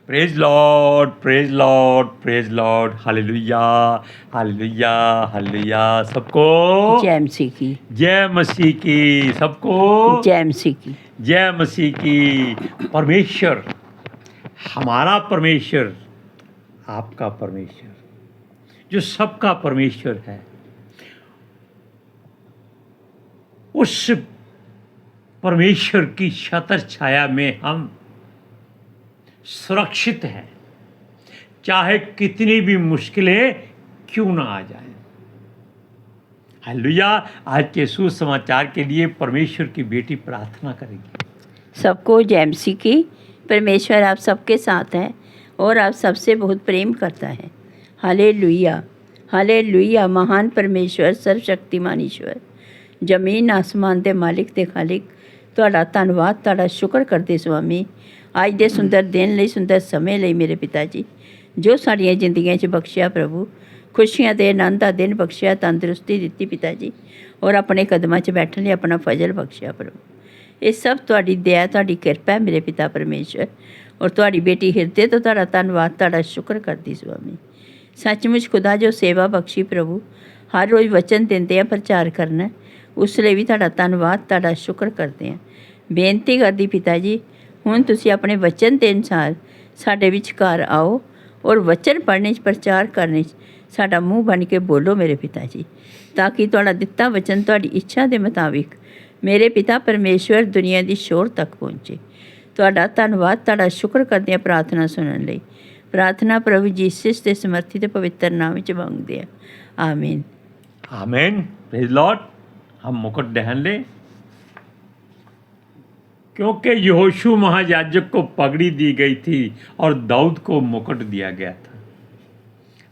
Praise Lord, praise Lord, praise Lord. Hallelujah, hallelujah, hallelujah. सबको जय मसीह की, जय मसीह की। सबको जय मसीह की। जय मसीह की। परमेश्वर, हमारा परमेश्वर, आपका परमेश्वर, जो सबका परमेश्वर है, उस परमेश्वर की छत्र छाया में हम सुरक्षित हैं, चाहे कितनी भी मुश्किलें क्यों ना आ जाएं। हालेलुया। आज के सुसमाचार के लिए परमेश्वर की बेटी प्रार्थना करेगी। सबको जय मसीह की। परमेश्वर आप सबके साथ है और आप सबसे बहुत प्रेम करता है। Hallelujah, hallelujah. महान परमेश्वर, सर्वशक्तिमान ईश्वर, जमीन आसमान दे मालिक ते खालिक, ਤੁਹਾਡਾ ਧੰਨਵਾਦ, ਤੁਹਾਡਾ ਸ਼ੁਕਰ ਕਰਦੇ ਸੁਆਮੀ ਅੱਜ ਦੇ ਸੁੰਦਰ ਦਿਨ ਲਈ, ਸੁੰਦਰ ਸਮੇਂ ਲਈ ਮੇਰੇ ਪਿਤਾ ਜੀ, ਜੋ ਸਾਡੀਆਂ ਜ਼ਿੰਦਗੀਆਂ 'ਚ ਬਖਸ਼ਿਆ ਪ੍ਰਭੂ, ਖੁਸ਼ੀਆਂ ਦੇ ਆਨੰਦ ਦਾ ਦਿਨ ਬਖਸ਼ਿਆ, ਤੰਦਰੁਸਤੀ ਦਿੱਤੀ ਪਿਤਾ ਜੀ, ਔਰ ਆਪਣੇ ਕਦਮਾਂ 'ਚ ਬੈਠਣ ਲਈ ਆਪਣਾ ਫਜ਼ਲ ਬਖਸ਼ਿਆ ਪ੍ਰਭੂ। ਇਹ ਸਭ ਤੁਹਾਡੀ ਦਇਆ, ਤੁਹਾਡੀ ਕਿਰਪਾ ਹੈ ਮੇਰੇ ਪਿਤਾ ਪਰਮੇਸ਼ਰ, ਔਰ ਤੁਹਾਡੀ ਬੇਟੀ ਹਿਰਦੇ ਤੋਂ ਤੁਹਾਡਾ ਧੰਨਵਾਦ, ਤੁਹਾਡਾ ਸ਼ੁਕਰ ਕਰਦੀ ਸੁਆਮੀ। ਸੱਚਮੁੱਚ ਖੁਦਾ ਜੋ ਸੇਵਾ ਬਖਸ਼ੀ ਪ੍ਰਭੂ, ਹਰ ਰੋਜ਼ ਵਚਨ ਦਿੰਦੇ ਆ, ਪ੍ਰਚਾਰ ਕਰਨਾ, ਉਸ ਲਈ ਵੀ ਤੁਹਾਡਾ ਧੰਨਵਾਦ, ਤੁਹਾਡਾ ਸ਼ੁਕਰ ਕਰਦੇ ਹਾਂ। ਬੇਨਤੀ ਕਰਦੀ ਪਿਤਾ ਜੀ, ਹੁਣ ਤੁਸੀਂ ਆਪਣੇ ਵਚਨ ਦੇ ਅਨੁਸਾਰ ਸਾਡੇ ਵਿਚਕਾਰ ਆਓ ਔਰ ਵਚਨ ਪੜ੍ਹਨੇ 'ਚ, ਪ੍ਰਚਾਰ ਕਰਨੇ 'ਚ ਸਾਡਾ ਮੂੰਹ ਬਣ ਕੇ ਬੋਲੋ ਮੇਰੇ ਪਿਤਾ ਜੀ, ਤਾਂ ਕਿ ਤੁਹਾਡਾ ਦਿੱਤਾ ਵਚਨ ਤੁਹਾਡੀ ਇੱਛਾ ਦੇ ਮੁਤਾਬਿਕ ਮੇਰੇ ਪਿਤਾ ਪਰਮੇਸ਼ਵਰ ਦੁਨੀਆ ਦੀ ਸ਼ੋਰ ਤੱਕ ਪਹੁੰਚੇ। ਤੁਹਾਡਾ ਧੰਨਵਾਦ, ਤੁਹਾਡਾ ਸ਼ੁਕਰ ਕਰਦੇ ਹਾਂ ਪ੍ਰਾਰਥਨਾ ਸੁਣਨ ਲਈ। प्रार्थना प्रभु जीसस के समर्थी ते पवित्र नाम में मांगते हैं, आमीन, आमीन। Praise Lord. हम मुकुट दहन लें, क्योंकि यहोशू महायाजक को पगड़ी दी गई थी और दाऊद को मुकुट दिया गया था।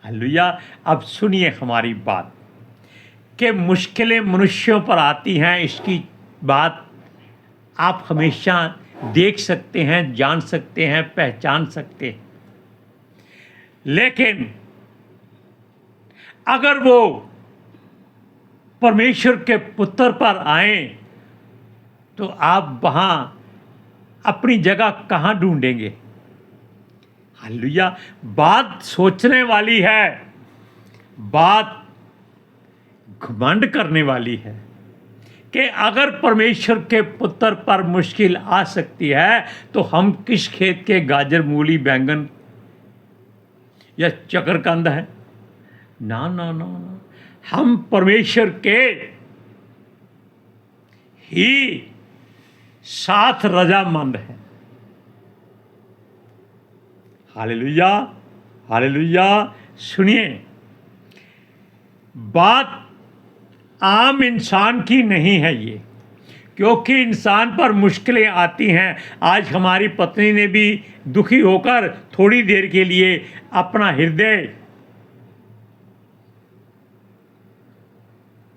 हालेलुया। अब सुनिए हमारी बात कि मुश्किलें मनुष्यों पर आती हैं, इसकी बात आप हमेशा देख सकते हैं, जान सकते हैं, पहचान सकते हैं। लेकिन अगर वो परमेश्वर के पुत्र पर आए तो आप वहाँ अपनी जगह कहाँ ढूंढेंगे? हालेलुया। बात सोचने वाली है, बात घमंड करने वाली है कि अगर परमेश्वर के पुत्र पर मुश्किल आ सकती है तो हम किस खेत के गाजर, मूली, बैंगन या चकरकंद है? ना ना ना ना, हम परमेश्वर के ही साथ रजामंद हैं। Hallelujah, hallelujah. सुनिए, बात आम इंसान की नहीं है ये, क्योंकि इंसान पर मुश्किलें आती हैं। आज हमारी पत्नी ने भी दुखी होकर थोड़ी देर के लिए अपना हृदय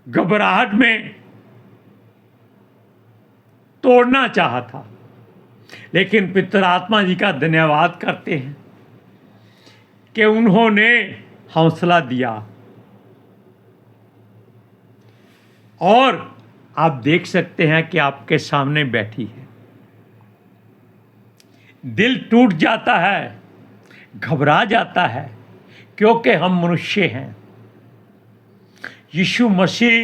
घबराहट में तोड़ना चाहा था, लेकिन पितर आत्मा जी का धन्यवाद करते हैं कि उन्होंने हौसला दिया। और आप देख सकते हैं कि आपके सामने बैठी है। दिल टूट जाता है, घबरा जाता है, क्योंकि हम मनुष्य हैं। यीशु मसीह,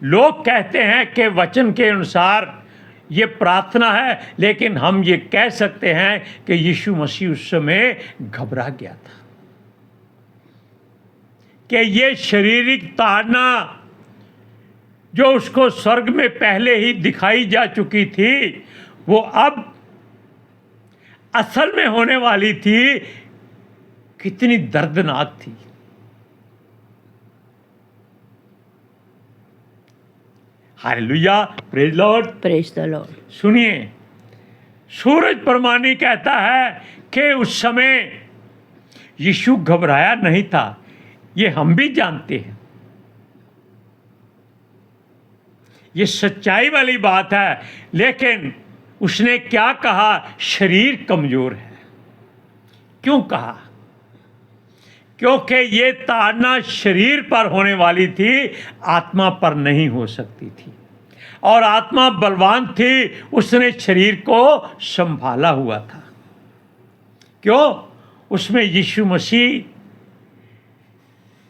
लोग कहते हैं कि वचन के अनुसार ये प्रार्थना है, लेकिन हम ये कह सकते हैं कि यीशु मसीह उस समय घबरा गया था कि ये शारीरिक ताड़ना जो उसको स्वर्ग में पहले ही दिखाई जा चुकी थी, वो अब असल में होने वाली थी। कितनी दर्दनाक थी। Hallelujah, praise Lord, praise the Lord. सुनिए, सूरज परमानी कहता है कि उस समय यीशु घबराया नहीं था। ये हम भी जानते हैं, ये सच्चाई वाली बात है। लेकिन उसने क्या कहा? शरीर कमजोर है। क्यों कहा? क्योंकि ये ताड़ना शरीर पर होने वाली थी, आत्मा पर नहीं हो सकती थी। और आत्मा बलवान थी, उसने शरीर को संभाला हुआ था। क्यों? उसमें यीशु मसीह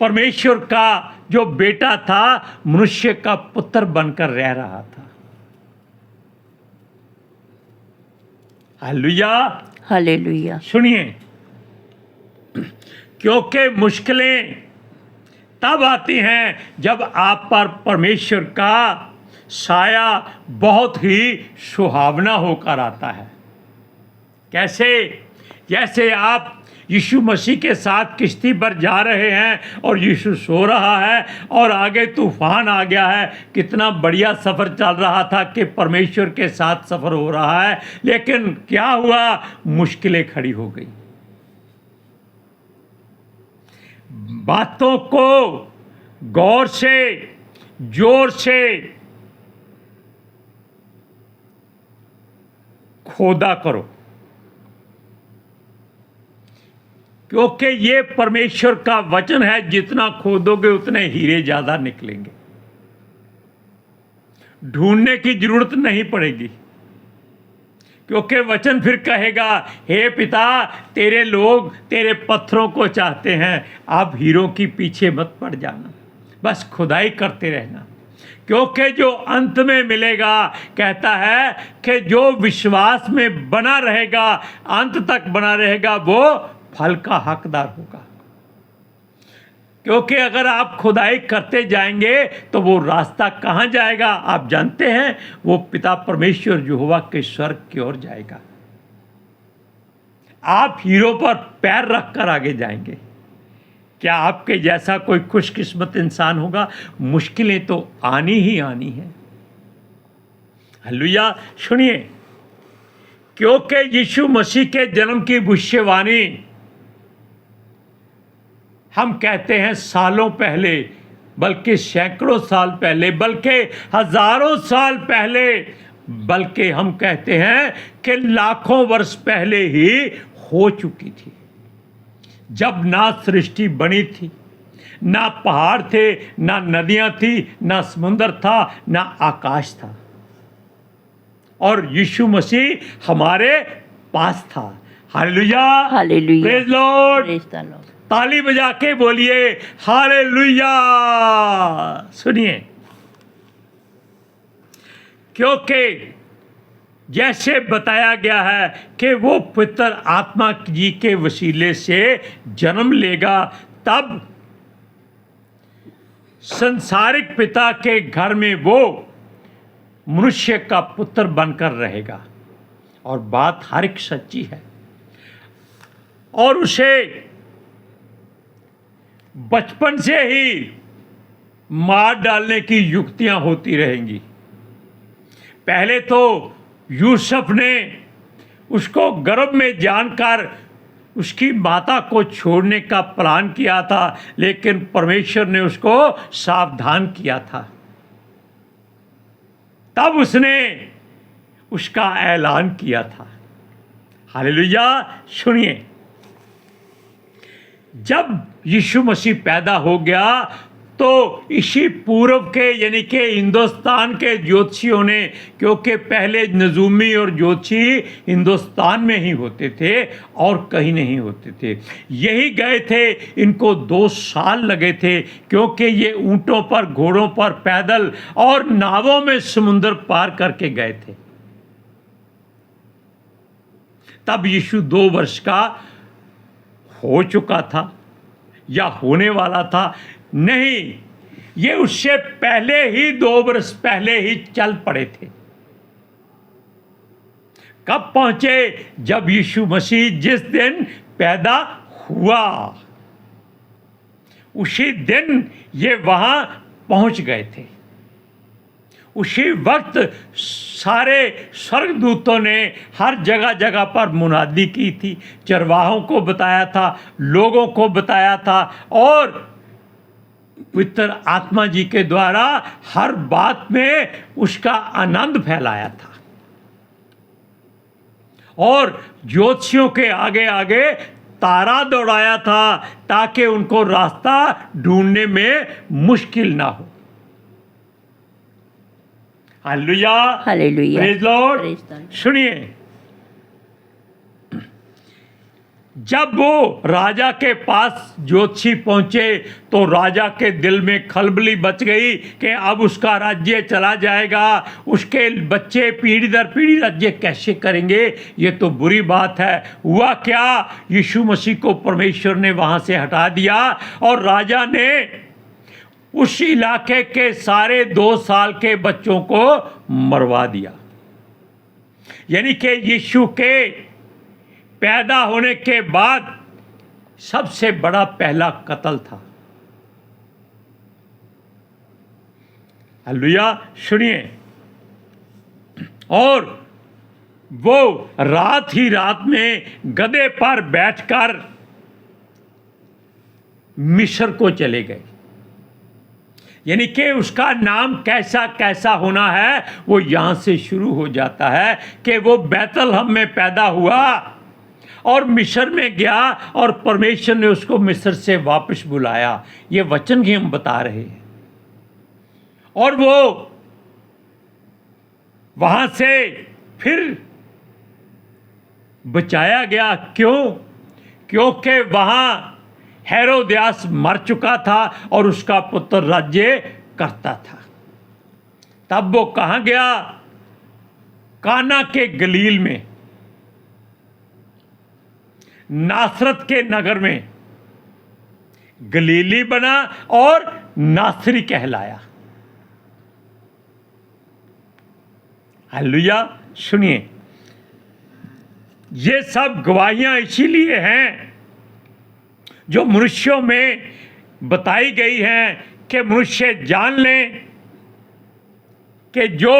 परमेश्वर का जो बेटा था, मनुष्य का पुत्र बनकर रह रहा था। हालेलुया। हालेलुया। सुनिए, क्योंकि मुश्किलें तब आती हैं जब आप पर परमेश्वर का साया बहुत ही सुहावना होकर आता है। कैसे? जैसे आप यीशु मसीह के साथ किश्ती पर जा रहे हैं और यीशु सो रहा है और आगे तूफान आ गया है। कितना बढ़िया सफ़र चल रहा था कि परमेश्वर के साथ सफ़र हो रहा है, लेकिन क्या हुआ? मुश्किलें खड़ी हो गई। बातों को गौर से, जोर से खोदा करो, क्योंकि ये परमेश्वर का वचन है। जितना खोदोगे उतने हीरे ज्यादा निकलेंगे। ढूंढने की जरूरत नहीं पड़ेगी, क्योंकि वचन फिर कहेगा, हे पिता, तेरे लोग तेरे पत्थरों को चाहते हैं। आप हीरों की पीछे मत पड़ जाना, बस खुदाई करते रहना, क्योंकि जो अंत में मिलेगा, कहता है कि जो विश्वास में बना रहेगा, अंत तक बना रहेगा, वो फल का हकदार होगा। क्योंकि अगर आप खुदाई करते जाएंगे तो वो रास्ता कहाँ जाएगा? आप जानते हैं, वो पिता परमेश्वर यहोवा के स्वर्ग की ओर जाएगा। आप हीरो पर पैर रखकर आगे जाएंगे। क्या आपके जैसा कोई खुशकिस्मत इंसान होगा? मुश्किलें तो आनी ही आनी है। हालेलुया। सुनिए, क्योंकि यीशु मसीह के जन्म की भविष्यवाणी हम कहते हैं सालों पहले, बल्कि सैकड़ों साल पहले, बल्कि हजारों साल पहले, बल्कि हम कहते हैं कि लाखों वर्ष पहले ही हो चुकी थी। जब ना सृष्टि बनी थी, ना पहाड़ थे, ना नदियां थी, ना समुद्र था, ना आकाश था, और यीशु मसीह हमारे पास था। Hallelujah. Hallelujah. Praise Lord. Praise the Lord. ताली बजा के बोलिए हालेलुया। सुनिए, क्योंकि जैसे बताया गया है कि वो पवित्र आत्मा जी के वसीले से जन्म लेगा, तब संसारिक पिता के घर में वो मनुष्य का पुत्र बनकर रहेगा। और बात हर एक सच्ची है, और उसे बचपन से ही मार डालने की युक्तियां होती रहेंगी। पहले तो यूसुफ ने उसको गर्भ में जानकर उसकी माता को छोड़ने का प्लान किया था, लेकिन परमेश्वर ने उसको सावधान किया था। तब उसने उसका ऐलान किया था। हालेलुया। सुनिए, जब यीशु मसीह पैदा हो गया तो इसी पूर्व के, यानी कि हिंदुस्तान के ज्योतिषियों ने, क्योंकि पहले नजूमी और ज्योतिषी हिंदुस्तान में ही होते थे और कहीं नहीं होते थे, यही गए थे। इनको 2 साल लगे थे, क्योंकि ये ऊंटों पर, घोड़ों पर, पैदल और नावों में समुद्र पार करके गए थे। तब यीशु 2 वर्ष का हो चुका था या होने वाला था। नहीं, ये उससे पहले ही 2 वर्ष पहले ही चल पड़े थे। कब पहुंचे? जब यीशु मसीह जिस दिन पैदा हुआ, उसी दिन ये वहां पहुंच गए थे। उसी वक्त सारे स्वर्गदूतों ने हर जगह जगह पर मुनादी की थी, चरवाहों को बताया था, लोगों को बताया था, और पवित्र आत्मा जी के द्वारा हर बात में उसका आनंद फैलाया था। और ज्योतिषियों के आगे आगे तारा दौड़ाया था, ताकि उनको रास्ता ढूंढने में मुश्किल ना हो। Hallelujah. Hallelujah. Praise Lord. Praise the Lord. सुनिए, जब वो राजा के पास ज्योतिषी पहुंचे तो राजा के दिल में खलबली मच गई कि अब उसका राज्य चला जाएगा, उसके बच्चे पीढ़ी दर पीढ़ी राज्य कैसे करेंगे, ये तो बुरी बात है। हुआ क्या, यीशु मसीह को परमेश्वर ने वहां से हटा दिया और राजा ने उस इलाके के सारे 2 साल के बच्चों को मरवा दिया। यानी कि यीशु के पैदा होने के बाद सबसे बड़ा पहला कत्ल था। हालेलुया, सुनिए। और वो रात ही रात में गधे पर बैठकर मिस्र को चले गए। यानी कि उसका नाम कैसा कैसा होना है वो यहां से शुरू हो जाता है कि वो बैतलहम में पैदा हुआ और मिस्र में गया और परमेश्वर ने उसको मिस्र से वापस बुलाया। ये वचन ही हम बता रहे हैं। और वो वहां से फिर बचाया गया। क्यों? क्योंकि वहां हेरोद्यास मर चुका था और उसका पुत्र राज्य करता था। तब वो कहां गया? काना के गलील में, नासरत के नगर में गलीली बना और नासरी कहलाया। हालेलुया, सुनिए। ये सब गवाहियां इसीलिए हैं जो मनुष्यों में बताई गई हैं कि मनुष्य जान लें कि जो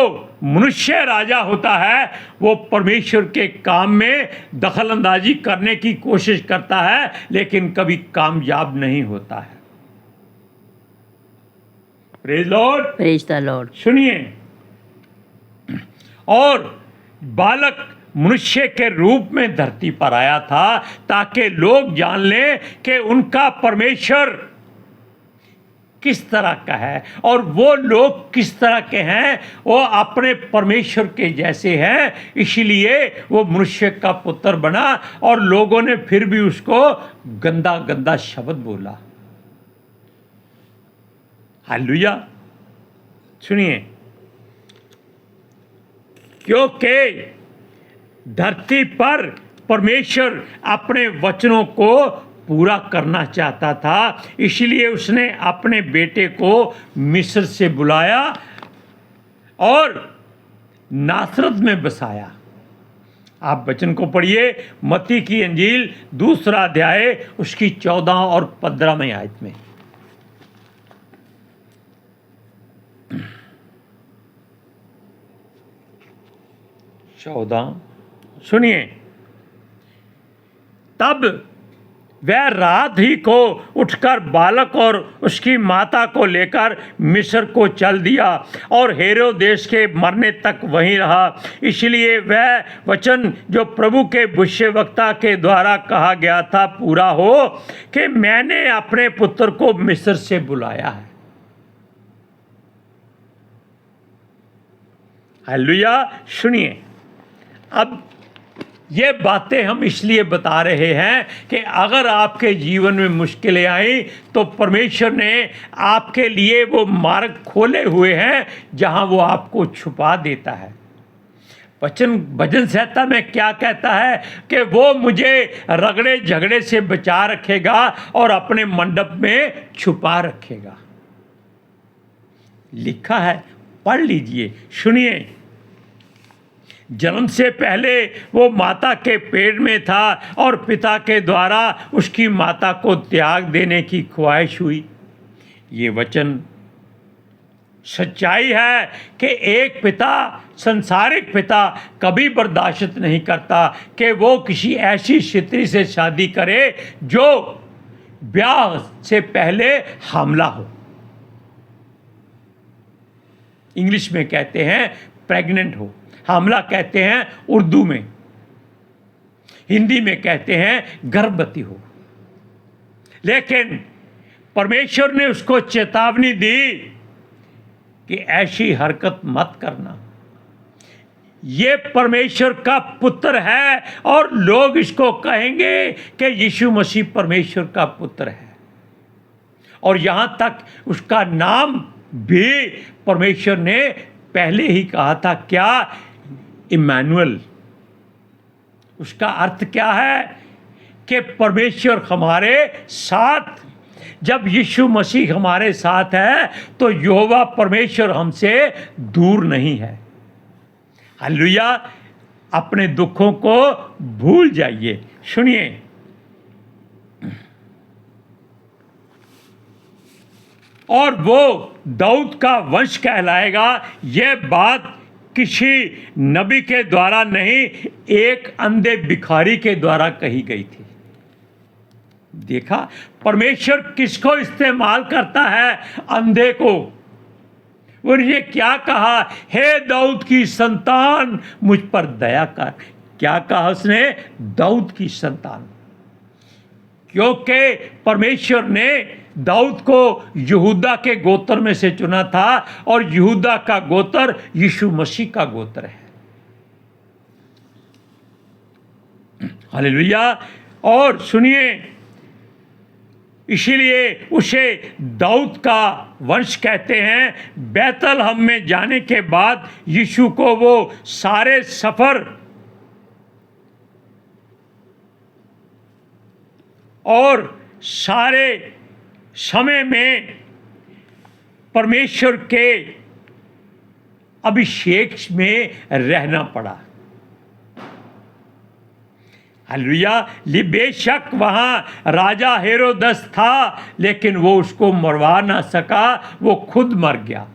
मनुष्य राजा होता है वो परमेश्वर के काम में दखल अंदाजी करने की कोशिश करता है लेकिन कभी कामयाब नहीं होता है। Praise Lord, praise the Lord. सुनिए। और बालक मनुष्य के रूप में धरती पर आया था ताकि लोग जान लें कि उनका परमेश्वर किस तरह का है और वो लोग किस तरह के हैं। वो अपने परमेश्वर के जैसे हैं, इसलिए वो मनुष्य का पुत्र बना। और लोगों ने फिर भी उसको गंदा गंदा शब्द बोला। हालेलुया, सुनिए। क्योंकि धरती पर परमेश्वर अपने वचनों को पूरा करना चाहता था, इसलिए उसने अपने बेटे को मिस्र से बुलाया और नासरत में बसाया। आप वचन को पढ़िए, मत्ती की इंजील 2 अध्याय उसकी 14 और 15 आयत में। सुनिए। तब वह रात ही को उठकर बालक और उसकी माता को लेकर मिस्र को चल दिया और हेरोदेस के मरने तक वहीं रहा। इसलिए वह वचन जो प्रभु के भविष्यवक्ता के द्वारा कहा गया था पूरा हो कि मैंने अपने पुत्र को मिस्र से बुलाया है। हालेलुया, सुनिए। अब ये बातें हम इसलिए बता रहे हैं कि अगर आपके जीवन में मुश्किलें आई तो परमेश्वर ने आपके लिए वो मार्ग खोले हुए हैं जहां वो आपको छुपा देता है। वचन भजन संहिता में क्या कहता है कि वो मुझे रगड़े झगड़े से बचा रखेगा और अपने मंडप में छुपा रखेगा। लिखा है, पढ़ लीजिए, सुनिए। जन्म से पहले वो माता के पेट में था और पिता के द्वारा उसकी माता को त्याग देने की ख्वाहिश हुई। ये वचन सच्चाई है कि एक पिता, संसारिक पिता, कभी बर्दाश्त नहीं करता कि वो किसी ऐसी स्त्री से शादी करे जो ब्याह से पहले हामला हो। इंग्लिश में कहते हैं प्रेग्नेंट हो, हामला कहते हैं उर्दू में, हिंदी में कहते हैं गर्भवती हो। लेकिन परमेश्वर ने उसको चेतावनी दी कि ऐसी हरकत मत करना। ये परमेश्वर का पुत्र है और लोग इसको कहेंगे कि यीशु मसीह परमेश्वर का पुत्र है। और यहाँ तक उसका नाम भी परमेश्वर ने पहले ही कहा था, क्या? इम्मानुएल। उसका अर्थ क्या है? कि परमेश्वर हमारे साथ। जब यीशु मसीह हमारे साथ है तो यहोवा परमेश्वर हमसे दूर नहीं है। हालेलुया। अपने दुखों को भूल जाइए। सुनिए, और वो दाऊद का वंश कहलाएगा। यह बात किसी नबी के द्वारा नहीं, एक अंधे भिखारी के द्वारा कही गई थी। देखा, परमेश्वर किसको इस्तेमाल करता है? अंधे को। उन्हें क्या कहा? हे दाऊद की संतान, मुझ पर दया कर। क्या कहा उसने? दाऊद की संतान। क्योंकि परमेश्वर ने दाऊद को यहूदा के गोत्र में से चुना था और यहूदा का गोत्र यीशु मसीह का गोत्र है। हालेलुया। और सुनिए, इसीलिए उसे दाऊद का वंश कहते हैं। बैतलहम में जाने के बाद यीशु को वो सारे सफर और सारे समय में परमेश्वर के अभिषेक में रहना पड़ा। हालेलुया। बेशक वहाँ राजा हेरोदस था, लेकिन वो उसको मरवा ना सका, वो खुद मर गया।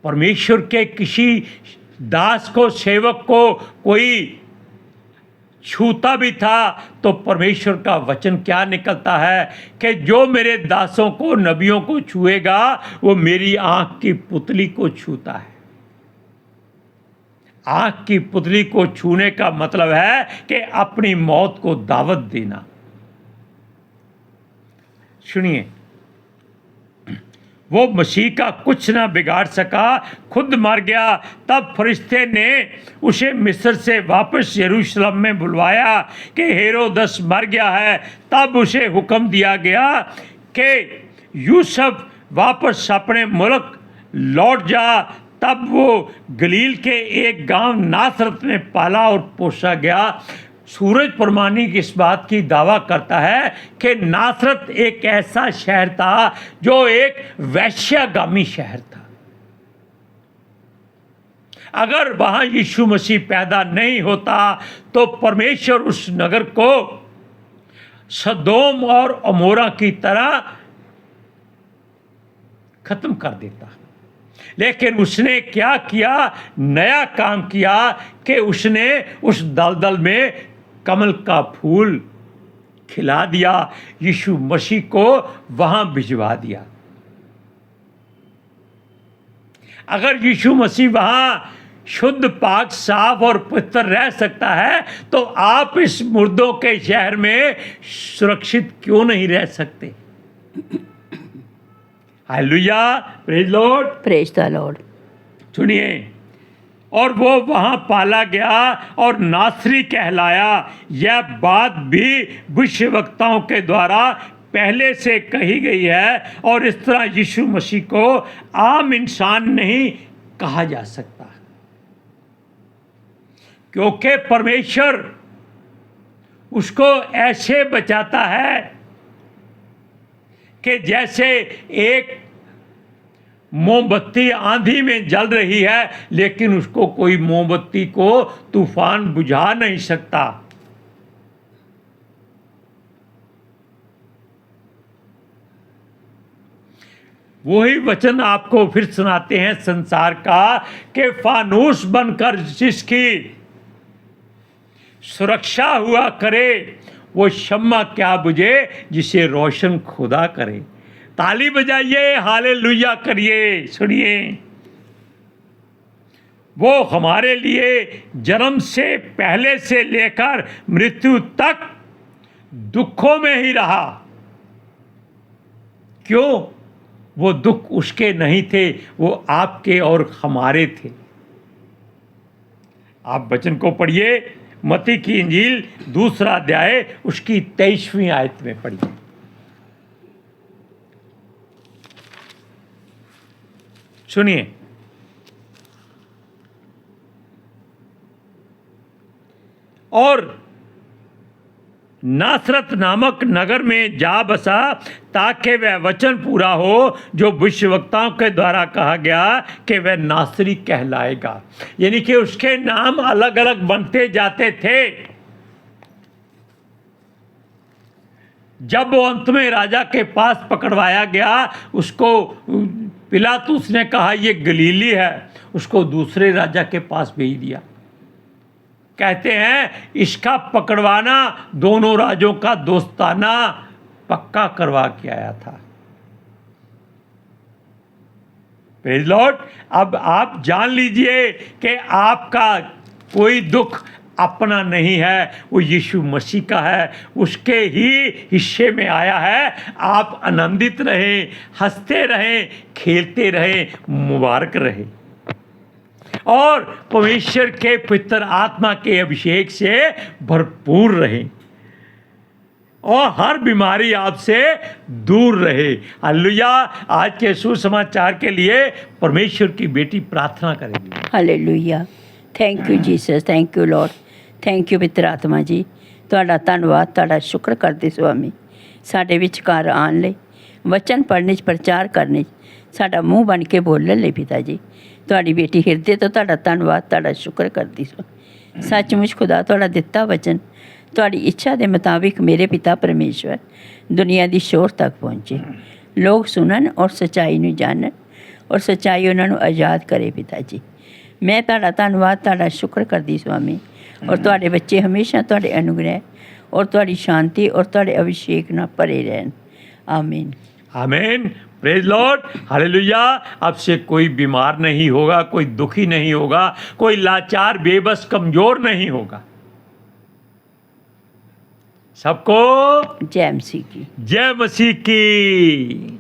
परमेश्वर के किसी दास को, सेवक को कोई छूता भी था तो परमेश्वर का वचन क्या निकलता है कि जो मेरे दासों को, नबियों को छुएगा वो मेरी आंख की पुतली को छूता है। आंख की पुतली को छूने का मतलब है कि अपनी मौत को दावत देना। सुनिए, वो मसीह का कुछ ना बिगाड़ सका, खुद मर गया। तब फरिश्ते ने उसे मिस्र से वापस यरूशलेम में बुलवाया कि हेरोदस मर गया है। तब उसे हुक्म दिया गया कि यूसुफ वापस अपने मुल्क लौट जा। तब वो गलील के एक गांव नासरत में पाला और पोसा गया। सूरज प्रमाणिक इस बात की दावा करता है कि नासरत एक ऐसा शहर था जो एक वैश्यागामी शहर था। अगर वहां यीशु मसीह पैदा नहीं होता तो परमेश्वर उस नगर को सदोम और अमोरा की तरह खत्म कर देता। लेकिन उसने क्या किया? नया काम किया कि उसने उस दलदल में कमल का फूल खिला दिया, यीशु मसीह को वहां भिजवा दिया। अगर यीशु मसीह वहां शुद्ध, पाक, साफ और पवित्र रह सकता है तो आप इस मुर्दों के शहर में सुरक्षित क्यों नहीं रह सकते? Hallelujah. Praise Lord. Praise the Lord. सुनिए, और वो वहां पाला गया और नासरी कहलाया। यह बात भी भविष्यवक्ताओं के द्वारा पहले से कही गई है और इस तरह यीशु मसीह को आम इंसान नहीं कहा जा सकता, क्योंकि परमेश्वर उसको ऐसे बचाता है कि जैसे एक मोमबत्ती आंधी में जल रही है लेकिन उसको कोई मोमबत्ती को तूफान बुझा नहीं सकता। वही वचन आपको फिर सुनाते हैं संसार का कि फानूस बनकर जिसकी सुरक्षा हुआ करे वो शम्मा क्या बुझे जिसे रोशन खुदा करे। ताली बजाइए, हालेलुया करिए। सुनिए, वो हमारे लिए जन्म से पहले से लेकर मृत्यु तक दुखों में ही रहा। क्यों? वो दुख उसके नहीं थे, वो आपके और हमारे थे। आप वचन को पढ़िए, मत्ती की इंजील 2 अध्याय उसकी 23वीं आयत में पढ़िए। सुनिए, और नासरत नामक नगर में जा बसा ताकि वह वचन पूरा हो जो भविष्यवक्ताओं के द्वारा कहा गया कि वह नासरी कहलाएगा। यानी कि उसके नाम अलग अलग बनते जाते थे। जब वो अंत में राजा के पास पकड़वाया गया, उसको पिलातुस ने कहा ये गलीली है, उसको दूसरे राजा के पास भेज दिया। कहते हैं इसका पकड़वाना दोनों राजों का दोस्ताना पक्का करवा के आया था। Praise Lord. अब आप जान लीजिए कि आपका कोई दुख अपना नहीं है, वो यीशु मसीह का है, उसके ही हिस्से में आया है। आप आनंदित रहें, हंसते रहें, खेलते रहें, मुबारक रहें और परमेश्वर के पवित्र आत्मा के अभिषेक से भरपूर रहें और हर बीमारी आपसे दूर रहे। हालेलुया। आज के सुसमाचार के लिए परमेश्वर की बेटी प्रार्थना करेगी। Hallelujah. Thank you Jesus, thank you Lord, thank you पवित्र आत्मा जी। ਤੁਹਾਡਾ ਧੰਨਵਾਦ, ਤੁਹਾਡਾ ਸ਼ੁਕਰ ਕਰਦੇ ਸੁਆਮੀ, ਸਾਡੇ ਵਿਚਕਾਰ ਆਉਣ ਲਈ, ਵਚਨ ਪੜ੍ਹਨੇ 'ਚ, ਪ੍ਰਚਾਰ ਕਰਨੇ 'ਚ, ਸਾਡਾ ਮੂੰਹ ਬਣ ਕੇ ਬੋਲਣ ਲਈ ਪਿਤਾ ਜੀ। ਤੁਹਾਡੀ ਬੇਟੀ ਹਿਰਦੇ ਤੋਂ ਤੁਹਾਡਾ ਧੰਨਵਾਦ, ਤੁਹਾਡਾ ਸ਼ੁਕਰ ਕਰਦੀ ਸੋ। ਸੱਚਮੁੱਚ ਖੁਦਾ ਤੁਹਾਡਾ ਦਿੱਤਾ ਵਚਨ ਤੁਹਾਡੀ ਇੱਛਾ ਦੇ ਮੁਤਾबिक ਮੇਰੇ ਪਿਤਾ ਪਰਮੇਸ਼ਵਰ ਦੁਨੀਆ ਦੀ ਸ਼ੋਰ ਤੱਕ ਪਹੁੰਚੇ, ਲੋਕ ਸੁਣਨ ਔਰ ਸੱਚਾਈ ਨੂੰ ਜਾਣਨ ਔਰ ਸੱਚਾਈ ਉਹਨਾਂ ਨੂੰ ਆਜ਼ਾਦ ਕਰੇ ਪਿਤਾ ਜੀ। ਮੈਂ ਤੁਹਾਡਾ ਧੰਨਵਾਦ, ਤੁਹਾਡਾ ਸ਼ੁਕਰ ਕਰਦੀ ਸੁਆਮੀ। ਔਰ ਤੁਹਾਡੇ ਬੱਚੇ ਹਮੇਸ਼ਾ ਤੁਹਾਡੇ ਅਨੁਗ੍ਰਹਿ ਔਰ ਤੁਹਾਡੀ ਸ਼ਾਂਤੀ ਔਰ ਤੁਹਾਡੇ ਅਭਿਸ਼ੇਕ ਨਾਲ ਭਰੇ ਰਹਿਣ। आमीन। आमीन। Praise Lord. हालेलुया। अब से कोई बीमार नहीं होगा, कोई दुखी नहीं होगा, कोई लाचार बेबस कमजोर नहीं होगा। सबको जय मसीह की। जय मसीह की।